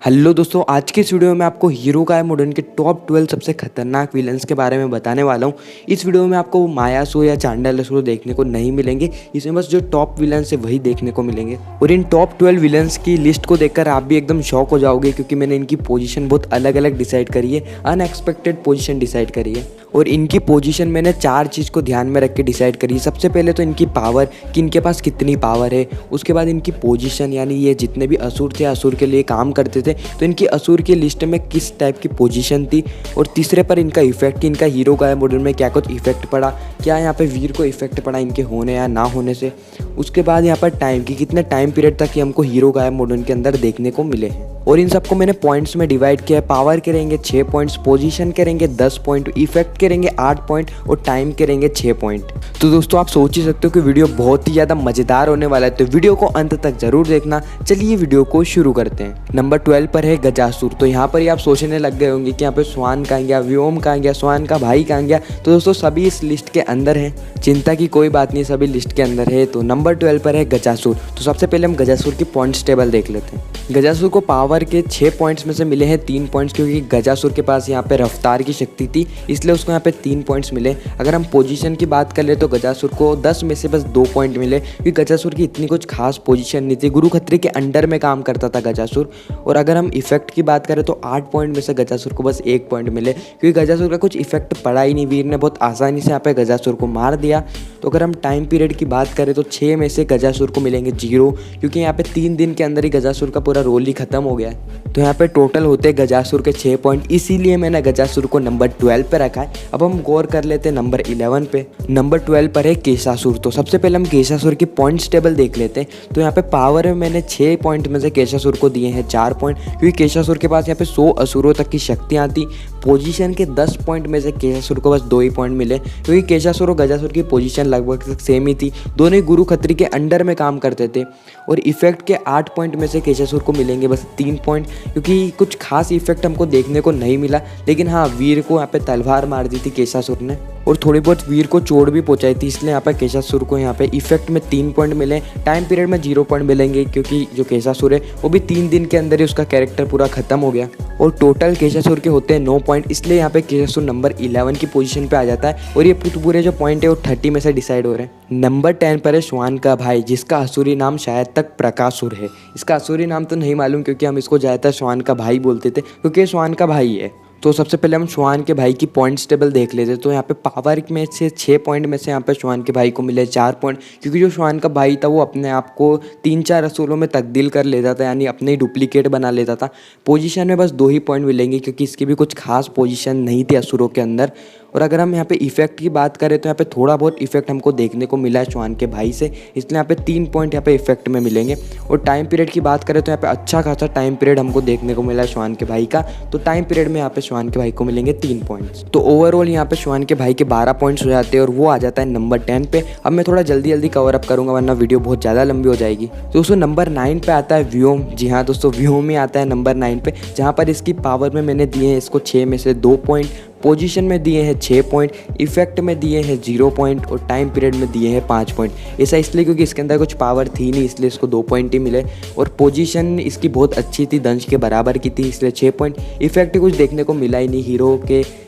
Hello दोस्तों, आज के इस वीडियो में आपको हीरोकाई मॉडर्न के टॉप 12 सबसे खतरनाक विलन्स के बारे में बताने वाला हूँ। इस वीडियो में आपको मायासुर या चांडालासुर देखने को नहीं मिलेंगे। इसमें बस जो टॉप विलन्स है वही देखने को मिलेंगे। और इन टॉप 12 विलन्स की लिस्ट को देखकर आप भी एकदम शॉक हो जाओगे, क्योंकि मैंने इनकी पोजीशन बहुत अलग अलग डिसाइड करी है, अनएक्सपेक्टेड पोजीशन डिसाइड करी है। और इनकी पोजीशन मैंने 4 चीज़ को ध्यान में रख के डिसाइड करी। सबसे पहले तो इनकी पावर, कि इनके पास कितनी पावर है। उसके बाद इनकी पोजीशन, यानी ये जितने भी असुर थे, असुर के लिए काम करते थे, तो इनकी असुर की लिस्ट में किस टाइप की पोजीशन थी। और तीसरे पर इनका इफेक्ट, कि इनका हीरोकाई मॉडर्न में क्या कुछ इफेक्ट पड़ा, क्या यहाँ पे वीर को इफेक्ट पड़ा इनके होने या ना होने से। उसके बाद यहाँ पर टाइम, की कितने टाइम पीरियड तक कि हमको हीरोकाई मॉडर्न के अंदर देखने को मिले हैं। और इन सबको मैंने पॉइंट्स में डिवाइड किया है। पावर के रहेंगे 6 पॉइंट्स, पोजीशन के रहेंगे 10 पॉइंट, इफेक्ट के रहेंगे 8 पॉइंट और टाइम के रहेंगे 6 पॉइंट। तो दोस्तों, आप सोच ही सकते हो कि वीडियो बहुत ही ज़्यादा मज़ेदार होने वाला है, तो वीडियो को अंत तक जरूर देखना। चलिए वीडियो को शुरू करते हैं। नंबर 12 पर है गजासुर। तो यहाँ पर ही आप सोचने लग गए होंगे कि यहाँ पे स्वान कहाँ गया, व्योम कहाँ गया, स्वान का भाई कहाँ गया। तो दोस्तों, सभी इस लिस्ट के अंदर हैं, चिंता की कोई बात नहीं, सभी लिस्ट के अंदर है। तो नंबर 12 पर है गजासुर। तो सबसे पहले हम गजासुर की पॉइंट्स टेबल देख लेते हैं। गजासुर को पावर के 6 पॉइंट्स में से मिले हैं 3 पॉइंट्स, क्योंकि गजासुर के पास यहाँ पे रफ्तार की शक्ति थी, इसलिए उसको यहाँ पे 3 पॉइंट्स मिले। अगर हम पोजीशन की बात कर ले तो गजासुर को 10 में से बस 2 पॉइंट मिले, क्योंकि गजासुर की इतनी कुछ खास पोजीशन नहीं थी। गुरु खत्री के अंडर में काम करता था गजासुर। और अगर हम इफेक्ट की बात करें तो 8 पॉइंट में से गजासुर को बस 1 पॉइंट मिले, क्योंकि गजासुर का कुछ इफेक्ट पड़ा ही नहीं। वीर ने बहुत आसानी से यहाँ पे गजासुर को मार दिया। तो अगर हम टाइम पीरियड की बात करें तो 6 में से गजासुर को मिलेंगे 0, क्योंकि यहाँ पे 3 दिन के अंदर ही गजासुर का पूरा रोल ही खत्म हो गया है। तो यहाँ पे टोटल होते हैं गजासुर के 6 पॉइंट, इसीलिए मैंने गजासुर को नंबर 12 पे रखा है। अब हम गौर कर लेते हैं नंबर 11 पे। नंबर 12 पर है केशासुर। तो सबसे पहले हम केशासुर की पॉइंट्स टेबल देख लेते हैं। तो यहाँ पे पावर में मैंने 6 पॉइंट में से केशासुर को दिए हैं 4 पॉइंट, क्योंकि केशासुर के पास यहाँ पे 100 असुरों तक की शक्तियाँ थी। पोजीशन के 10 पॉइंट में से केशासुर को बस 2 ही पॉइंट मिले, क्योंकि केशासुर और गजासुर की पोजीशन लगभग सेम ही थी। दोनों ही गुरु खत्री के अंडर में काम करते थे। और इफेक्ट के 8 पॉइंट में से केशासुर को मिलेंगे बस 3 पॉइंट, क्योंकि कुछ खास इफेक्ट हमको देखने को नहीं मिला। लेकिन हाँ, वीर को यहाँ पे तलवार मार दी थी केशासुर ने, और थोड़ी बहुत वीर को चोट भी पहुंचाई थी, इसलिए यहाँ पे केशासुर को यहाँ पे इफेक्ट में 3 पॉइंट मिले। टाइम पीरियड में 0 पॉइंट मिलेंगे, क्योंकि जो केशासुर है वो भी 3 दिन के अंदर ही उसका कैरेक्टर पूरा खत्म हो गया। और टोटल केशासुर के होते हैं 9 पॉइंट, इसलिए यहाँ पे केशासुर नंबर 11 की पोजीशन पे आ जाता है। और ये पूरे जो पॉइंट है वो 30 में से डिसाइड हो रहे हैं। नंबर 10 पर है स्वान का भाई, जिसका असुरी नाम शायद तक प्रकाशुर है। इसका असुरी नाम तो नहीं मालूम, क्योंकि हम इसको ज़्यादातर स्वान का भाई बोलते थे, क्योंकि स्वान का भाई है। तो सबसे पहले हम स्वान के भाई की पॉइंट्स टेबल देख लेते। तो यहाँ पे पावर में से 6 पॉइंट में से यहाँ पे स्वान के भाई को मिले 4 पॉइंट, क्योंकि जो स्वान का भाई था वो अपने आप को 3-4 असुरों में तब्दील कर लेता था, यानी अपने ही डुप्लीकेट बना लेता था। पोजीशन में बस 2 ही पॉइंट मिलेंगे, क्योंकि इसकी भी कुछ खास पोजीशन नहीं थी असुरों के अंदर। और अगर हम यहाँ पे इफेक्ट की बात करें तो यहाँ पे थोड़ा बहुत इफेक्ट हमको देखने को मिला है स्वान के भाई से, इसलिए यहाँ पे 3 पॉइंट यहाँ पे इफेक्ट में मिलेंगे। और टाइम पीरियड की बात करें तो यहाँ पे अच्छा खासा टाइम पीरियड हमको देखने को मिला है स्वान के भाई का। तो टाइम पीरियड में यहाँ पे स्वान के भाई को मिलेंगे 3 पॉइंट्स। तो ओवरऑल यहाँ पे स्वान के भाई के 12 पॉइंट्स हो जाते हैं, और वो आ जाता है नंबर 10 पे। अब मैं थोड़ा जल्दी जल्दी कवर अप करूँगा, वरना वीडियो बहुत ज़्यादा लंबी हो जाएगी। तो दोस्तों, नंबर 9 पे आता है व्योम। जी हाँ दोस्तों, व्योम ही आता है नंबर 9 पे, जहाँ पर इसकी पावर में मैंने दिए हैं इसको 6 में से 2 पॉइंट, पोजीशन में दिए हैं 6 पॉइंट, इफेक्ट में दिए हैं 0 पॉइंट और टाइम पीरियड में दिए हैं 5 पॉइंट। ऐसा इसलिए क्योंकि इसके अंदर कुछ पावर थी नहीं, इसलिए इसको 2 पॉइंट ही मिले। और पोजीशन इसकी बहुत अच्छी थी, दंश के बराबर की थी, इसलिए 6 पॉइंट। इफेक्ट कुछ देखने को मिला ही नहीं,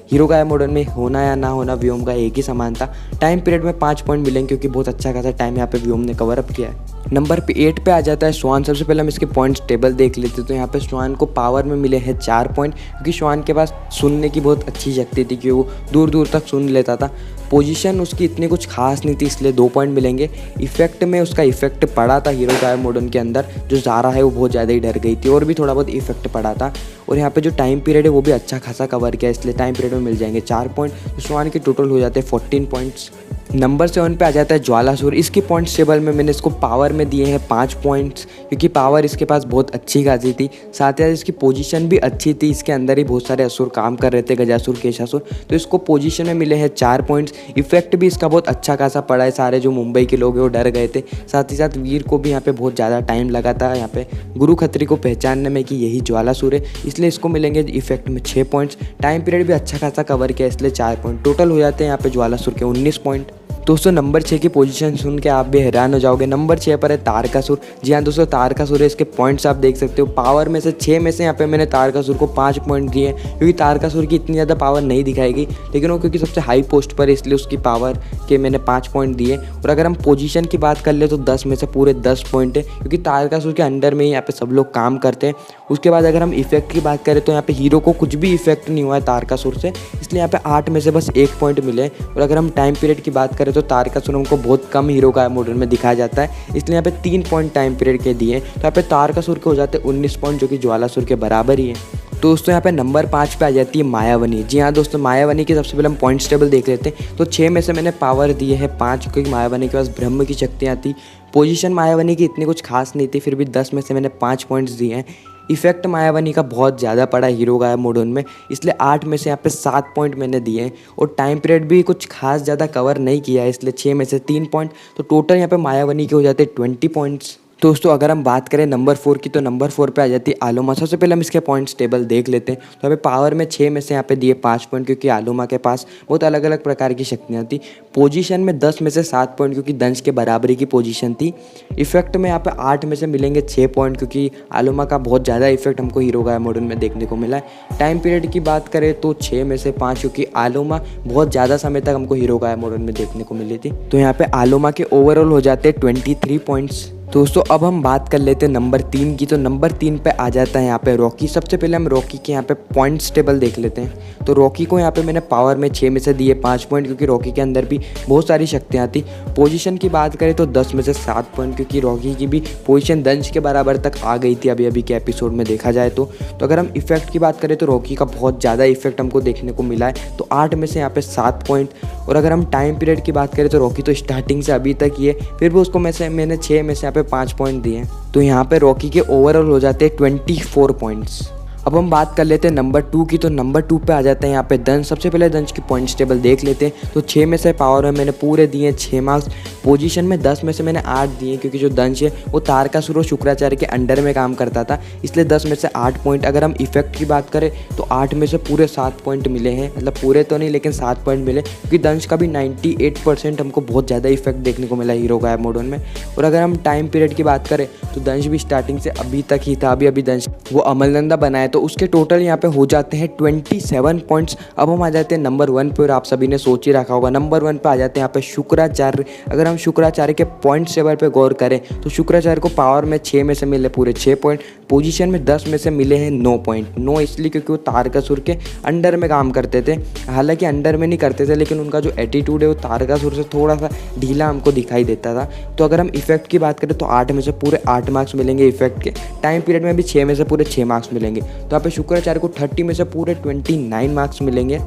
हीरोकाई मॉडर्न में होना या ना होना व्योम का एक ही समान था। टाइम पीरियड में 5 पॉइंट मिलेंगे, क्योंकि बहुत अच्छा खासा टाइम यहाँ पे व्योम ने कवर अप किया है। नंबर 8 पे आ जाता है स्वान। सबसे पहले हम इसके पॉइंट्स टेबल देख लेते। तो यहाँ पे स्वान को पावर में मिले हैं 4 पॉइंट, क्योंकि स्वान के पास सुनने की बहुत अच्छी शक्ति थी, कि वो दूर दूर तक सुन लेता था। पोजीशन उसकी इतनी कुछ खास नहीं थी, इसलिए 2 पॉइंट मिलेंगे। इफेक्ट में उसका इफेक्ट पड़ा था हीरोकाई मॉडर्न के अंदर, जो ज़ारा है वो बहुत ज़्यादा ही डर गई थी, और भी थोड़ा बहुत इफेक्ट पड़ा था। और यहाँ पे जो टाइम पीरियड है वो भी अच्छा खासा कवर किया, इसलिए टाइम पीरियड में मिल जाएंगे 4 पॉइंट। तो स्वान के टोटल हो जाते हैं 14 पॉइंट्स। नंबर 7 पे आ जाता है ज्वालासुर। इसकी पॉइंट्स टेबल में मैंने इसको पावर में दिए हैं 5 पॉइंट्स, क्योंकि पावर इसके पास बहुत अच्छी खासी थी। साथ ही साथ इसकी पोजीशन भी अच्छी थी, इसके अंदर ही बहुत सारे असुर काम कर रहे थे, गजासुर केशासुर। तो इसको पोजीशन में मिले हैं 4 पॉइंट्स। इफेक्ट भी इसका बहुत अच्छा खासा पड़ा है, सारे जो मुंबई के लोग हैं वो डर गए थे। साथ ही साथ वीर को भी यहाँ पे बहुत ज़्यादा टाइम लगा था यहाँ पे गुरु खत्री को पहचानने में कि यही ज्वालासुर है, इसलिए इसको मिलेंगे इफेक्ट में 6 पॉइंट्स। टाइम पीरियड भी अच्छा खासा कवर किया, इसलिए 4 पॉइंट। टोटल हो जाते हैं यहाँ पे ज्वालासुर के 19 पॉइंट। दोस्तों नंबर 6 की पोजीशन सुन के आप भी हैरान हो जाओगे। नंबर 6 पर है तारकासुर। जी हाँ दोस्तों, तारकासुर है। इसके पॉइंट्स आप देख सकते हो। पावर में से 6 में से यहाँ पे मैंने तारकासुर को 5 पॉइंट दिए हैं, क्योंकि तारकासुर की इतनी ज़्यादा पावर नहीं दिखाएगी, लेकिन वो क्योंकि सबसे हाई पोस्ट पर है इसलिए उसकी पावर के मैंने 5 पॉइंट दिए। और अगर हम पोजीशन की बात कर ले तो 10 में से पूरे 10 पॉइंट है, क्योंकि तारकासुर के अंडर में ही यहाँ पे सब लोग काम करते हैं। उसके बाद अगर हम इफेक्ट की बात करें तो यहाँ पे हीरो को कुछ भी इफेक्ट नहीं हुआ है तारकासुर से, इसलिए यहाँ पे 8 में से बस 1 पॉइंट मिले। और अगर हम टाइम पीरियड की बात करें तो तारकासुर हमको बहुत कम हीरो का मॉडल में दिखाया जाता है, इसलिए यहाँ पे 3 पॉइंट टाइम पीरियड के दिए। तो यहाँ पे तारकासुर के हो जाते हैं 19 पॉइंट, जो कि ज्वालासुर के बराबर ही है। दोस्तों यहाँ पे नंबर 5 पे आ जाती है मायावनी। जी हाँ दोस्तों, मायावनी की सबसे पहले हम पॉइंट्स टेबल देख लेते हैं। तो 6 में से मैंने पावर दिए हैं 5, क्योंकि मायावनी के पास ब्रह्म की शक्तियाँ थी। पोजीशन मायावनी की इतनी कुछ खास नहीं थी, फिर भी 10 में से मैंने 5 पॉइंट्स दिए हैं। इफेक्ट मायावनी का बहुत ज़्यादा पड़ा हीरो गायब मोडन में, इसलिए 8 में से यहाँ पे 7 पॉइंट मैंने दिए हैं। और टाइम पीरियड भी कुछ खास ज़्यादा कवर नहीं किया है, इसलिए 6 में से 3 पॉइंट। तो टोटल यहाँ पे मायावनी के हो जाते हैं 20 पॉइंट्स। दोस्तों अगर हम बात करें नंबर 4 की, तो नंबर 4 पे आ जाती है आलोमा। सबसे पहले हम इसके पॉइंट्स टेबल देख लेते हैं। तो हमें पावर में 6 में से यहाँ पे दिए 5 पॉइंट, क्योंकि आलोमा के पास बहुत अलग अलग प्रकार की शक्तियाँ थी। पोजीशन में 10 में से 7 पॉइंट, क्योंकि दंश के बराबरी की पोजीशन थी। इफेक्ट में यहाँ पे 8 में से मिलेंगे 6 पॉइंट, क्योंकि आलोमा का बहुत ज़्यादा इफेक्ट हमको हीरो गायब मॉडल में देखने को मिला है। टाइम पीरियड की बात करें तो 6 में से 5, क्योंकि आलोमा बहुत ज़्यादा समय तक हमको हीरो गायब मॉडल में देखने को मिली थी। तो यहाँ पे आलोमा के ओवरऑल हो जाते हैं 23 पॉइंट्स। दोस्तों अब हम बात कर लेते हैं नंबर 3 की। तो नंबर 3 पे आ जाता है यहाँ पे रॉकी। सबसे पहले हम रॉकी के यहाँ पे पॉइंट्स टेबल देख लेते हैं। तो रॉकी को यहाँ पे मैंने पावर में 6 में से दिए 5 पॉइंट, क्योंकि रॉकी के अंदर भी बहुत सारी शक्तियाँ थी। पोजीशन की बात करें तो 10 में से 7 पॉइंट, क्योंकि रॉकी की भी पोजीशन दंश के बराबर तक आ गई थी अभी अभी के एपिसोड में देखा जाए तो। अगर हम इफेक्ट की बात करें तो रॉकी का बहुत ज़्यादा इफेक्ट हमको देखने को मिला है, तो 8 में से यहाँ पे 7 पॉइंट। और अगर हम टाइम पीरियड की बात करें तो रॉकी तो स्टार्टिंग से अभी तक ही है, फिर भी उसको मैंने 6 में से यहाँ पे 5 पॉइंट दिए। तो यहाँ पे रॉकी के ओवरऑल हो जाते हैं 24 पॉइंट्स। अब हम बात कर लेते हैं नंबर 2 की। तो नंबर 2 पे आ जाते हैं यहाँ पे दंश। सबसे पहले दंश की पॉइंट्स टेबल देख लेते हैं। तो 6 में से पावर में मैंने पूरे दिए 6 मार्क्स। पोजीशन में 10 में से मैंने 8 दिए, क्योंकि जो दंश है वो तारकासुर और शुक्राचार्य के अंडर में काम करता था, इसलिए 10 में से 8 पॉइंट। अगर हम इफेक्ट की बात करें तो 8 में से पूरे 7 पॉइंट मिले हैं, मतलब पूरे तो नहीं लेकिन 7 पॉइंट मिले, क्योंकि दंश का भी 98% हमको बहुत ज़्यादा इफेक्ट देखने को मिला हीरो गायब मोडन में। और अगर हम टाइम पीरियड की बात करें तो दंश भी स्टार्टिंग से अभी तक ही था, अभी दंश वो अमलनंदा बनाए, तो उसके टोटल यहाँ पे हो जाते हैं 27 पॉइंट्स। अब हम आ जाते हैं नंबर 1 पे, और आप सभी ने सोच ही रखा होगा नंबर 1 पे आ जाते हैं यहाँ पे शुक्राचार्य। अगर हम शुक्राचार्य के पॉइंट टेबल पे गौर करें तो शुक्राचार्य को पावर में 6 में से मिले पूरे 6 पॉइंट। पोजीशन में 10 में से मिले हैं 9 पॉइंट। 9 इसलिए क्योंकि वो तारकासुर के अंडर में काम करते थे, हालांकि अंडर में नहीं करते थे, लेकिन उनका जो एटीट्यूड है वो तारकासुर से थोड़ा सा ढीला हमको दिखाई देता था। तो अगर हम इफेक्ट की बात करें तो 8 में से पूरे 8 मार्क्स मिलेंगे इफेक्ट के। टाइम पीरियड में भी 6 में से पूरे 6 मार्क्स मिलेंगे। तो यहाँ पे शुक्राचार्य को 30 में से पूरे 29 मार्क्स मिलेंगे।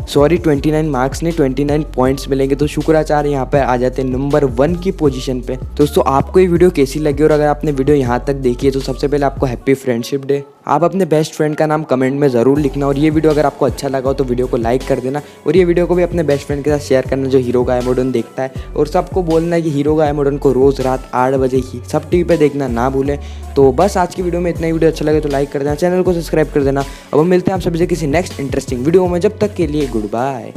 सॉरी 29 मार्क्स नहीं, 29 पॉइंट्स मिलेंगे। तो शुक्राचार्य यहाँ पे आ जाते हैं नंबर 1 की पोजीशन पे। दोस्तों आपको ये वीडियो कैसी लगी, और अगर आपने वीडियो यहाँ तक देखी है तो सबसे पहले आपको हैप्पी फ्रेंडशिप डे। आप अपने बेस्ट फ्रेंड का नाम कमेंट में ज़रूर लिखना, और ये वीडियो अगर आपको अच्छा लगा हो तो वीडियो को लाइक कर देना, और ये वीडियो को भी अपने बेस्ट फ्रेंड के साथ शेयर करना जो हीरो गायब मोडन देखता है। और सबको बोलना है कि हीरो गायब मोडन को रोज़ रात 8 बजे ही सब टीवी पे देखना ना भूलें। तो बस आज की वीडियो में इतना ही। वीडियो अच्छा लगे तो लाइक कर देना, चैनल को सब्सक्राइब कर देना। अब हम मिलते हैं आप सभी से किसी नेक्स्ट इंटरेस्टिंग वीडियो में, जब तक के लिए गुड बाय।